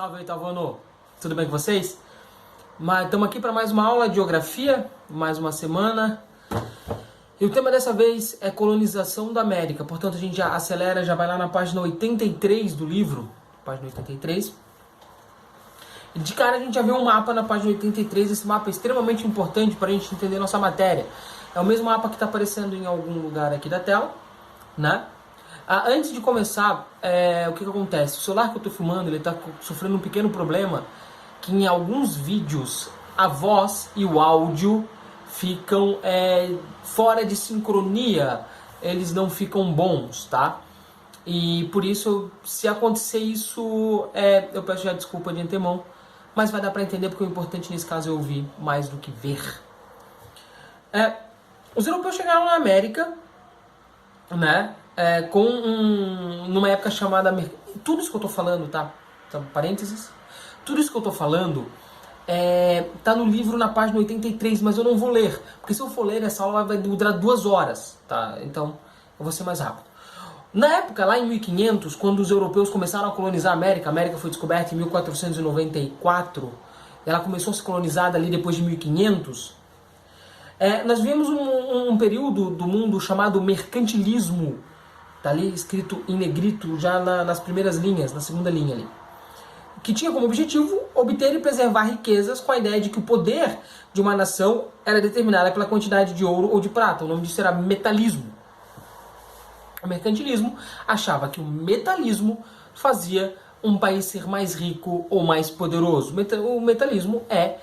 Salve, oitavono! Tudo bem com vocês? Estamos aqui para mais uma aula de geografia, mais uma semana. E o tema dessa vez é colonização da América. Portanto, a gente já acelera, já vai lá na página 83 do livro. Página 83. E de cara a gente já vê um mapa na página 83. Esse mapa é extremamente importante para a gente entender nossa matéria. É o mesmo mapa que está aparecendo em algum lugar aqui da tela, né? Antes de começar, o que acontece? O celular que eu estou filmando, ele está sofrendo um pequeno problema, que em alguns vídeos a voz e o áudio ficam fora de sincronia, eles não ficam bons, tá? E por isso, se acontecer isso, eu peço já desculpa de antemão, mas vai dar para entender, porque o importante nesse caso é ouvir mais do que ver. Os europeus chegaram na América, né? Numa época chamada... Tudo isso que eu tô falando, tá? Então, parênteses. Tudo isso que eu tô falando tá no livro na página 83, mas eu não vou ler. Porque se eu for ler, essa aula vai durar 2 horas, tá? Então, eu vou ser mais rápido. Na época, lá em 1500, quando os europeus começaram a colonizar a América foi descoberta em 1494, ela começou a ser colonizada ali depois de 1500, nós vivemos um período do mundo chamado mercantilismo. Tá ali escrito em negrito já nas primeiras linhas, na segunda linha ali. Que tinha como objetivo obter e preservar riquezas, com a ideia de que o poder de uma nação era determinado pela quantidade de ouro ou de prata. O nome disso era metalismo. O mercantilismo achava que o metalismo fazia um país ser mais rico ou mais poderoso. O metalismo é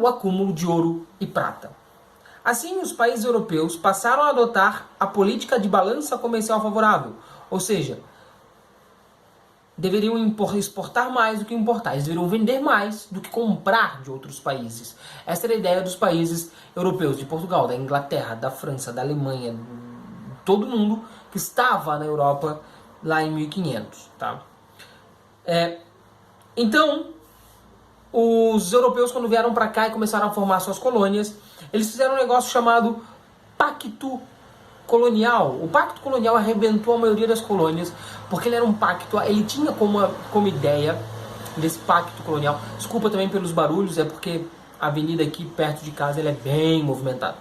o acúmulo de ouro e prata. Assim, os países europeus passaram a adotar a política de balança comercial favorável, ou seja, deveriam exportar mais do que importar, eles deveriam vender mais do que comprar de outros países. Essa era a ideia dos países europeus, de Portugal, da Inglaterra, da França, da Alemanha, todo mundo que estava na Europa lá em 1500. Tá? Então, os europeus, quando vieram para cá e começaram a formar suas colônias, eles fizeram um negócio chamado Pacto Colonial. O Pacto Colonial arrebentou a maioria das colônias, porque ele era um pacto, ele tinha como ideia desse Pacto Colonial, desculpa também pelos barulhos, é porque a avenida aqui perto de casa ela é bem movimentada.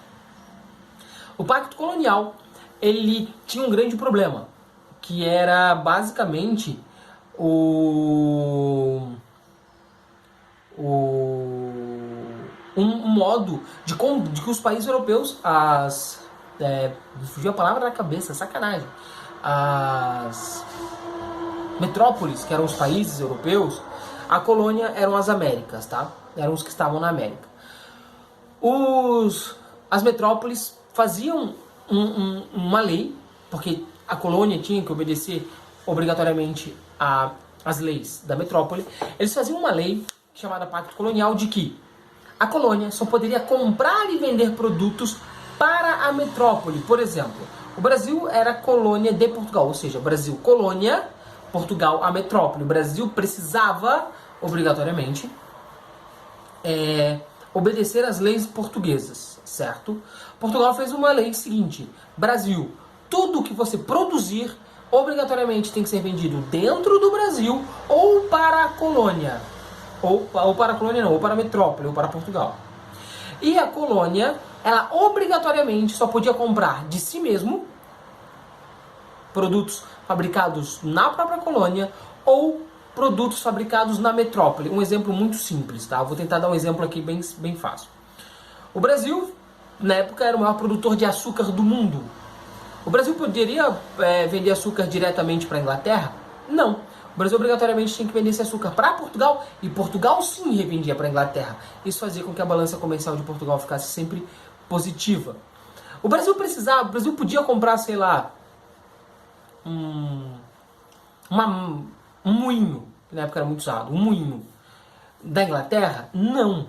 O Pacto Colonial, ele tinha um grande problema, que era basicamente um modo de que os países europeus, fugiu a palavra na cabeça, sacanagem, as metrópoles, que eram os países europeus, a colônia eram as Américas, tá? Eram os que estavam na América. As metrópoles faziam uma lei, porque a colônia tinha que obedecer obrigatoriamente às leis da metrópole. Eles faziam uma lei chamada Pacto Colonial, de que a colônia só poderia comprar e vender produtos para a metrópole. Por exemplo, o Brasil era colônia de Portugal, ou seja, Brasil colônia, Portugal a metrópole. O Brasil precisava, obrigatoriamente, obedecer às leis portuguesas, certo? Portugal fez uma lei seguinte: Brasil, tudo que você produzir, obrigatoriamente tem que ser vendido dentro do Brasil ou para a colônia. Ou para a colônia não, ou para a metrópole, ou para Portugal. E a colônia, ela obrigatoriamente só podia comprar de si mesmo produtos fabricados na própria colônia ou produtos fabricados na metrópole. Um exemplo muito simples, tá? Eu vou tentar dar um exemplo aqui bem fácil. O Brasil, na época, era o maior produtor de açúcar do mundo. O Brasil poderia vender açúcar diretamente para a Inglaterra? Não. O Brasil obrigatoriamente tinha que vender esse açúcar para Portugal, e Portugal sim revendia para a Inglaterra. Isso fazia com que a balança comercial de Portugal ficasse sempre positiva. O Brasil podia comprar, sei lá, um moinho, que na época era muito usado, um moinho da Inglaterra? Não.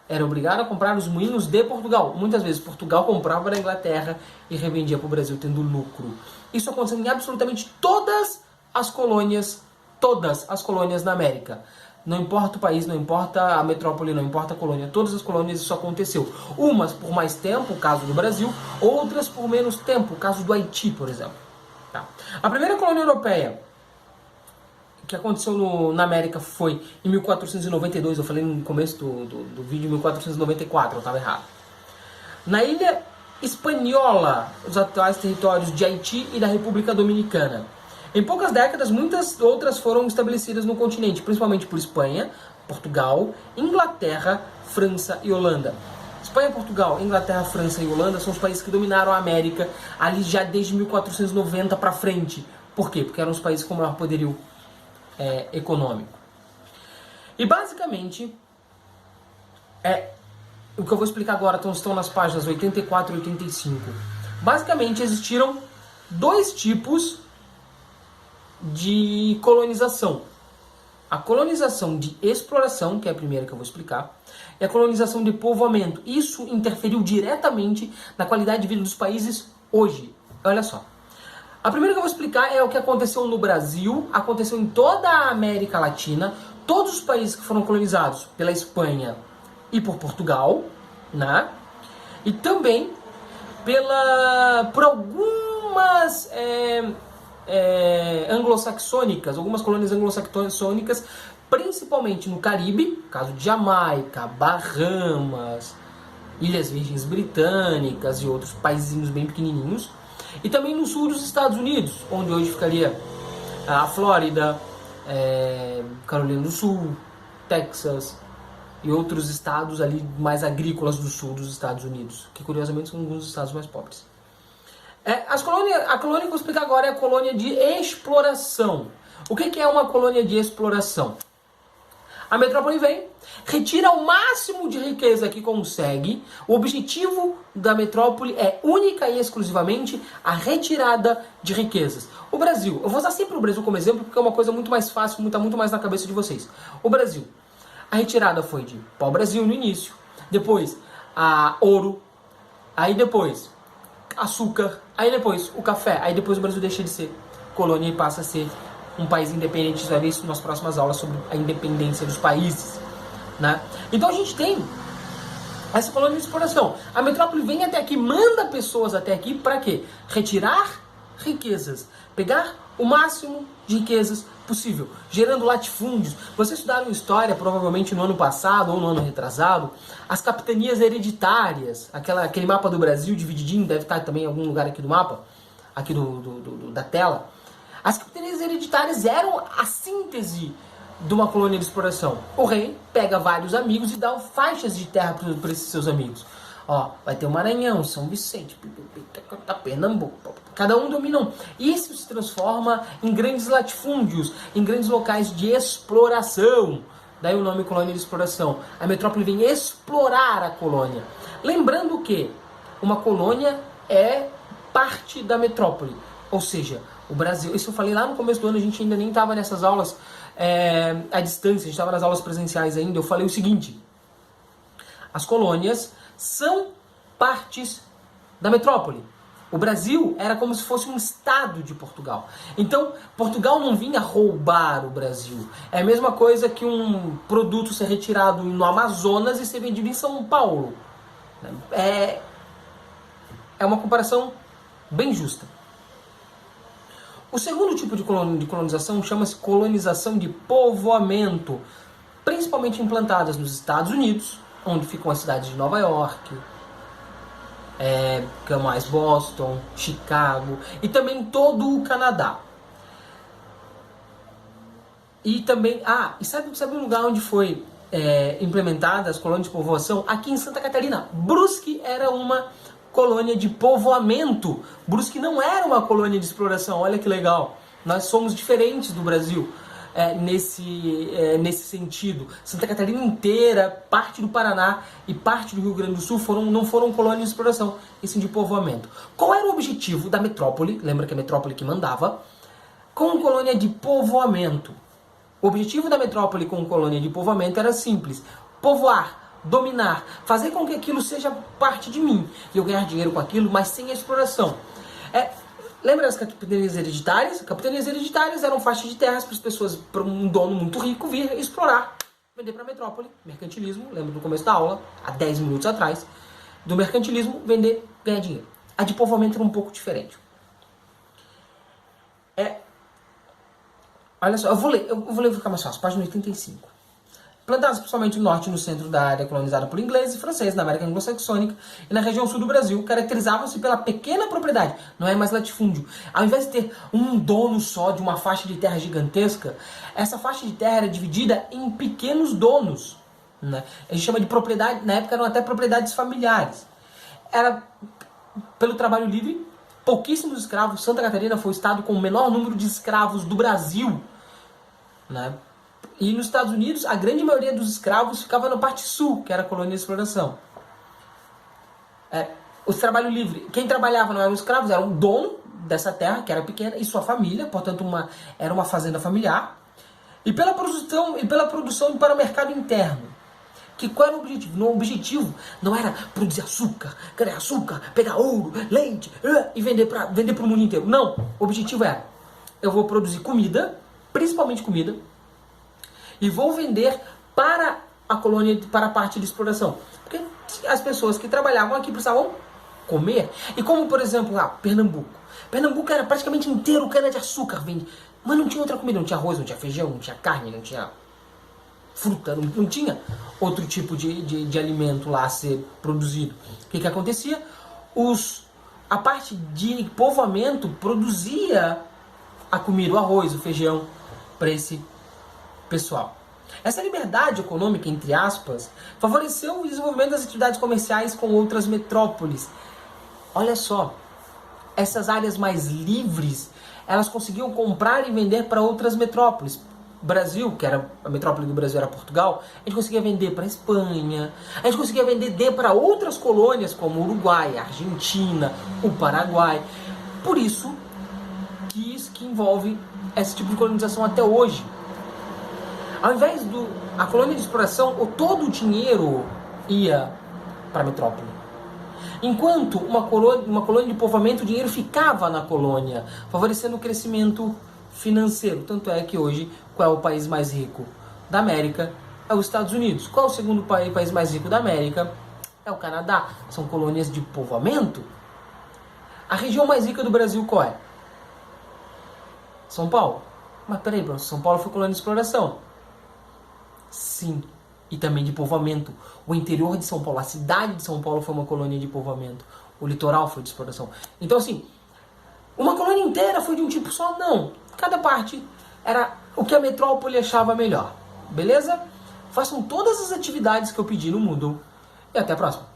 Era obrigado a comprar os moinhos de Portugal. Muitas vezes Portugal comprava da Inglaterra e revendia para o Brasil, tendo lucro. Isso aconteceu em absolutamente todas as colônias na América. Não importa o país, não importa a metrópole, não importa a colônia. Todas as colônias isso aconteceu. Umas por mais tempo, o caso do Brasil, outras por menos tempo, o caso do Haiti, por exemplo. Tá? A primeira colônia europeia o que aconteceu na América foi em 1492, eu falei no começo do vídeo 1494, eu estava errado. Na ilha Espanhola, os atuais territórios de Haiti e da República Dominicana. Em poucas décadas, muitas outras foram estabelecidas no continente, principalmente por Espanha, Portugal, Inglaterra, França e Holanda. Espanha, Portugal, Inglaterra, França e Holanda são os países que dominaram a América ali já desde 1490 para frente. Por quê? Porque eram os países com maior poderio econômico. E basicamente, o que eu vou explicar agora estão nas páginas 84 e 85. Basicamente existiram dois tipos de colonização. A colonização de exploração, que é a primeira que eu vou explicar, e a colonização de povoamento. Isso interferiu diretamente na qualidade de vida dos países hoje. Olha só. A primeira que eu vou explicar é o que aconteceu no Brasil, aconteceu em toda a América Latina, todos os países que foram colonizados pela Espanha e por Portugal, né? E também por algumas anglo-saxônicas, algumas colônias anglo-saxônicas, principalmente no Caribe, caso de Jamaica, Bahamas, Ilhas Virgens Britânicas e outros países bem pequenininhos, e também no sul dos Estados Unidos, onde hoje ficaria a Flórida, Carolina do Sul, Texas e outros estados ali mais agrícolas do sul dos Estados Unidos, que curiosamente são alguns dos estados mais pobres. A colônia que eu vou explicar agora é a colônia de exploração. O que é uma colônia de exploração? A metrópole vem, retira o máximo de riqueza que consegue. O objetivo da metrópole é única e exclusivamente a retirada de riquezas. O Brasil, eu vou usar sempre o Brasil como exemplo porque é uma coisa muito mais fácil, está muito mais na cabeça de vocês. O Brasil, a retirada foi de pau-brasil no início, depois a ouro, aí depois açúcar, aí depois o café, aí depois o Brasil deixa de ser colônia e passa a ser um país independente. A gente vai ver isso nas próximas aulas sobre a independência dos países, né? Então a gente tem essa colônia de exploração. A metrópole vem até aqui, manda pessoas até aqui para quê? Retirar riquezas, pegar o máximo de riquezas possível, gerando latifúndios. Vocês estudaram história provavelmente no ano passado ou no ano retrasado, as capitanias hereditárias, aquele mapa do Brasil divididinho, deve estar também em algum lugar aqui do mapa, aqui da tela. As capitanias hereditárias eram a síntese de uma colônia de exploração. O rei pega vários amigos e dá faixas de terra para esses seus amigos. Ó, vai ter o Maranhão, São Vicente, Pernambuco, cada um domina um. Isso se transforma em grandes latifúndios, em grandes locais de exploração. Daí o nome colônia de exploração. A metrópole vem explorar a colônia. Lembrando que uma colônia é parte da metrópole. Ou seja, o Brasil, isso eu falei lá no começo do ano, a gente ainda nem estava nessas aulas à distância, a gente estava nas aulas presenciais ainda. Eu falei o seguinte: as colônias são partes da metrópole. O Brasil era como se fosse um estado de Portugal. Então, Portugal não vinha roubar o Brasil. É a mesma coisa que um produto ser retirado no Amazonas e ser vendido em São Paulo. É uma comparação bem justa. O segundo tipo de colonização chama-se colonização de povoamento, principalmente implantadas nos Estados Unidos, onde ficam as cidades de Nova York, que é mais Boston, Chicago e também todo o Canadá. E também, e sabe um lugar onde foi implementada as colônias de povoação? Aqui em Santa Catarina. Brusque era uma colônia de povoamento. Brusque não era uma colônia de exploração. Olha que legal. Nós somos diferentes do Brasil nesse sentido. Santa Catarina inteira, parte do Paraná e parte do Rio Grande do Sul não foram colônias de exploração, e sim de povoamento. Qual era o objetivo da metrópole? Lembra que é a metrópole que mandava? Com colônia de povoamento. O objetivo da metrópole com colônia de povoamento era simples: povoar, dominar, fazer com que aquilo seja parte de mim e eu ganhar dinheiro com aquilo, mas sem a exploração. Lembra das capitanias hereditárias? Capitanias hereditárias eram faixas de terras para as pessoas, para um dono muito rico vir explorar, vender para a metrópole. Mercantilismo, lembra do começo da aula, há 10 minutos atrás, do mercantilismo, vender, ganhar dinheiro. A de povoamento era um pouco diferente. Olha só, eu vou ler ficar mais fácil, página 85. Plantadas principalmente no norte e no centro da área colonizada por ingleses e franceses, na América anglo-saxônica e na região sul do Brasil, caracterizavam-se pela pequena propriedade, não é mais latifúndio. Ao invés de ter um dono só de uma faixa de terra gigantesca, essa faixa de terra era dividida em pequenos donos. Né? A gente chama de propriedade, na época eram até propriedades familiares. Era pelo trabalho livre, pouquíssimos escravos. Santa Catarina foi o estado com o menor número de escravos do Brasil. Né? E nos Estados Unidos, a grande maioria dos escravos ficava na parte sul, que era a colônia de exploração. Os trabalho livre, quem trabalhava não eram os escravos, era o dono dessa terra, que era pequena, e sua família, portanto era uma fazenda familiar. E pela produção para o mercado interno. Que qual era o objetivo? O objetivo não era produzir açúcar, cana-açúcar, pegar ouro, leite e vender para o mundo inteiro. Não, o objetivo era, eu vou produzir comida, principalmente comida, e vou vender para a colônia, para a parte de exploração. Porque as pessoas que trabalhavam aqui precisavam comer. E como, por exemplo, lá, Pernambuco. Pernambuco era praticamente inteiro cana-de-açúcar. Mas não tinha outra comida. Não tinha arroz, não tinha feijão, não tinha carne, não tinha fruta. Não tinha outro tipo de alimento lá a ser produzido. O que acontecia? A parte de povoamento produzia a comida, o arroz, o feijão, para esse pessoal. Essa liberdade econômica, entre aspas, favoreceu o desenvolvimento das atividades comerciais com outras metrópoles. Olha só, essas áreas mais livres, elas conseguiam comprar e vender para outras metrópoles. Brasil, que era a metrópole do Brasil era Portugal, a gente conseguia vender para a Espanha, a gente conseguia vender para outras colônias como o Uruguai, a Argentina, o Paraguai. Por isso que isso que envolve esse tipo de colonização até hoje. Ao invés a colônia de exploração, todo o dinheiro ia para a metrópole. Enquanto uma colônia de povoamento, o dinheiro ficava na colônia, favorecendo o crescimento financeiro. Tanto é que hoje, qual é o país mais rico da América? É os Estados Unidos. Qual é o segundo país mais rico da América? É o Canadá. São colônias de povoamento. A região mais rica do Brasil qual é? São Paulo. Mas peraí, São Paulo foi colônia de exploração. Sim, e também de povoamento. O interior de São Paulo, a cidade de São Paulo foi uma colônia de povoamento. O litoral foi de exploração. Então assim, uma colônia inteira foi de um tipo só? Não. Cada parte era o que a metrópole achava melhor. Beleza? Façam todas as atividades que eu pedi no Moodle. E até a próxima.